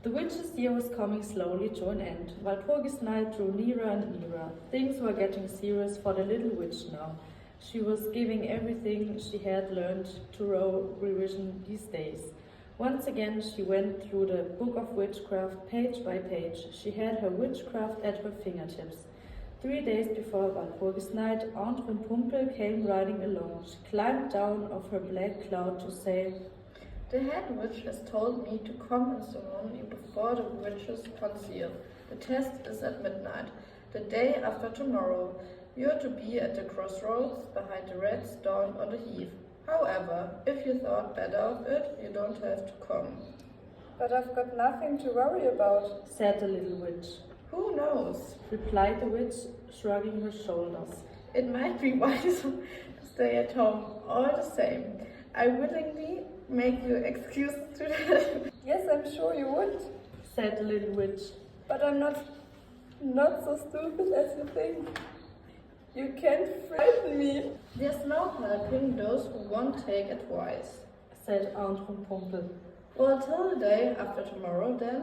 The witch's year was coming slowly to an end. Walpurgis night drew nearer and nearer. Things were getting serious for the little witch now. She was giving everything she had learned to revision these days. Once again she went through the book of witchcraft page by page. She had her witchcraft at her fingertips. 3 days before Walpurgis night, Aunt Rumpumpel came riding along. She climbed down off her black cloud to say, "The head witch has told me to come and summon you before the witch's conceal. The test is at midnight, the day after tomorrow. You're to be at the crossroads behind the red stone on the heath. However, if you thought better of it, you don't have to come." "But I've got nothing to worry about," said the little witch. "Who knows?" replied the witch, shrugging her shoulders. "It might be wiser to stay at home. All the same, I willingly make you excuse to that." "Yes, I'm sure you would," said the little witch. "But I'm not so stupid as you think. You can't frighten me." "There's no helping those who won't take advice," said Aunt Rumpumpel. "Well, till the day after tomorrow, then."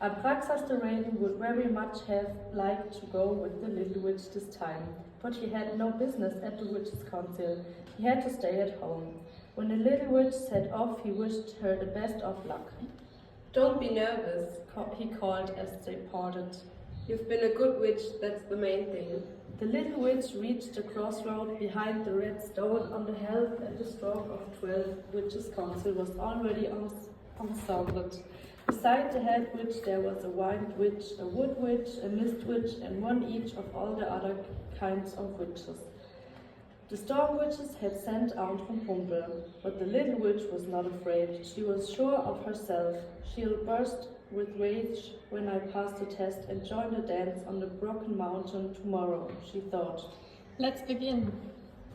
Abraxas the raven would very much have liked to go with the little witch this time, but he had no business at the witch's council. He had to stay at home. When the little witch set off, he wished her the best of luck. "Don't be nervous," he called as they parted. "You've been a good witch, that's the main thing." The little witch reached the crossroad behind the red stone on the health and the stroke of 12 witches' council was already ensembled. Beside the head witch there was a wind witch, a wood witch, a mist witch, and one each of all the other kinds of witches. The storm witches had sent Aunt Rumpumpel, but the little witch was not afraid. She was sure of herself. She'll burst with rage when I pass the test and join the dance on the Broken Mountain tomorrow, she thought. "Let's begin,"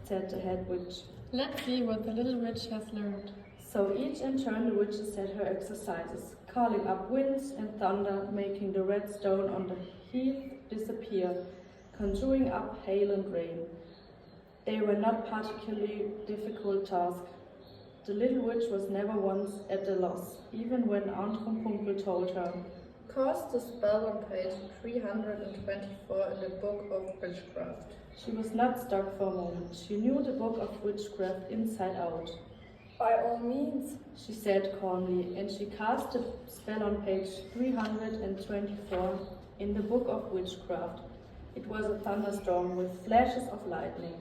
said the head witch. "Let's see what the little witch has learned." So each in turn the witches had her exercises, calling up winds and thunder, making the red stone on the heath disappear, conjuring up hail and rain. They were not particularly difficult tasks. The little witch was never once at a loss, even when Aunt Rumpumpel told her, "Cast the spell on page 324 in the book of witchcraft." She was not stuck for a moment. She knew the book of witchcraft inside out. "By all means," she said calmly, and she cast the spell on page 324 in the book of witchcraft. It was a thunderstorm with flashes of lightning.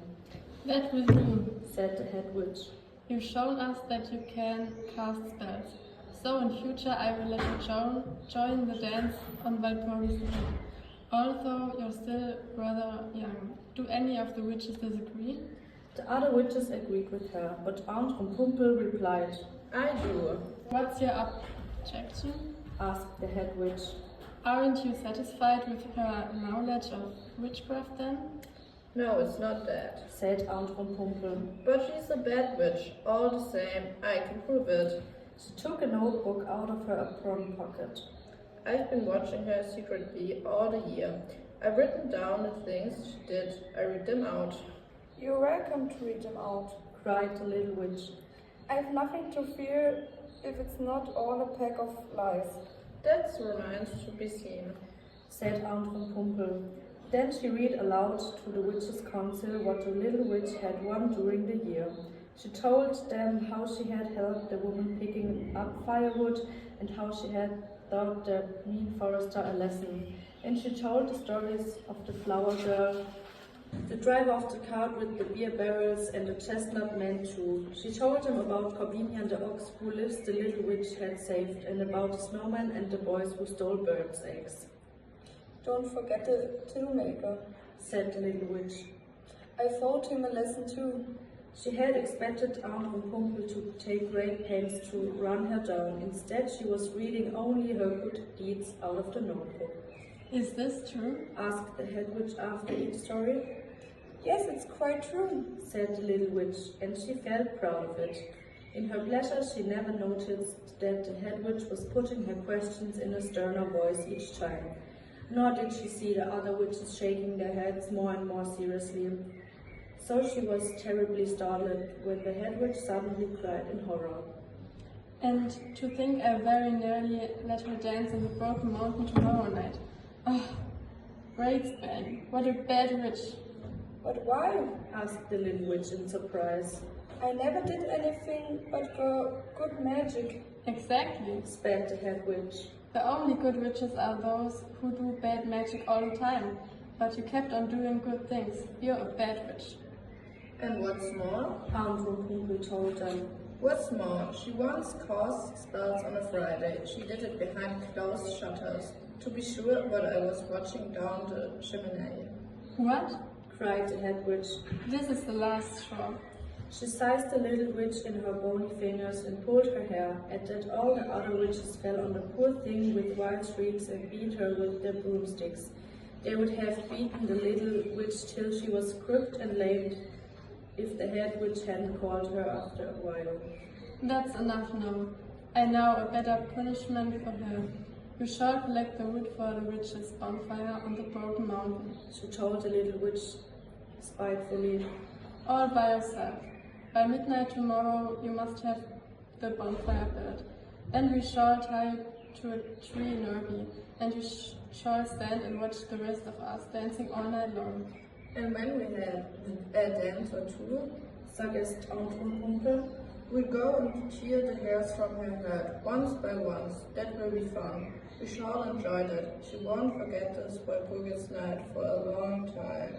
"That will do," said the head witch. "You've shown us that you can cast spells. So in future I will let you join the dance on Walpurgis night. Although you're still rather young. Do any of the witches disagree?" The other witches agreed with her, but Aunt Rumpumpel replied, "I do." "What's your objection?" asked the head witch. "Aren't you satisfied with her knowledge of witchcraft then?" "No, it's not that," said Aunt Rumpumpel. "But she's a bad witch. All the same, I can prove it." She took a notebook out of her apron pocket. "I've been watching her secretly all the year. I've written down the things she did. I read them out." "You're welcome to read them out," cried the little witch. "I've nothing to fear if it's not all a pack of lies." "That remains to be seen," said Aunt Rumpumpel. Then she read aloud to the witches' council what the little witch had won during the year. She told them how she had helped the woman picking up firewood and how she had taught the mean forester a lesson. And she told the stories of the flower girl, the driver of the cart with the beer barrels, and the chestnut man too. She told them about Corbinian the ox who lives the little witch had saved, and about the snowman and the boys who stole birds' eggs. "Don't forget the tillmaker," said the little witch. "I taught him a lesson too." She had expected Aunt Rumpumpel to take great pains to run her down. Instead, she was reading only her good deeds out of the notebook. "Is this true?" asked the head witch after each story. "Yes, it's quite true," said the little witch, and she felt proud of it. In her pleasure, she never noticed that the head witch was putting her questions in a sterner voice each time. Nor did she see the other witches shaking their heads more and more seriously. So she was terribly startled when the head witch suddenly cried in horror. And to think I very nearly let her dance in the Broken Mountain tomorrow night. Oh, great Span, what a bad witch. But why? asked the little witch in surprise. I never did anything but go good magic. Exactly. Spat the head witch. The only good witches are those who do bad magic all the time. But you kept on doing good things. You're a bad witch. And what's more? Aunt Rumpel told them. What's more, she once cast spells on a Friday. She did it behind closed shutters. To be sure, while I was watching down the chimney. What? Cried the head witch. This is the last straw. She seized the little witch in her bony fingers and pulled her hair. At that all the other witches fell on the poor thing with wild shrieks and beat her with their broomsticks. They would have beaten the little witch till she was crooked and lamed if the head witch hadn't called her after a while. That's enough now. I know a better punishment for her. You shall collect the wood for the witch's bonfire on the Broken Mountain. She told the little witch spitefully. All by yourself. By midnight tomorrow you must have the bonfire built. Then we shall tie you to a tree nearby, and you shall stand and watch the rest of us dancing all night long. And when we had a dance or two, Suggested Aunt Rumpel. we go and tear the hairs from her head, once by once. That will be fun. We shall enjoy that. She won't forget this Walpurgis night for a long time.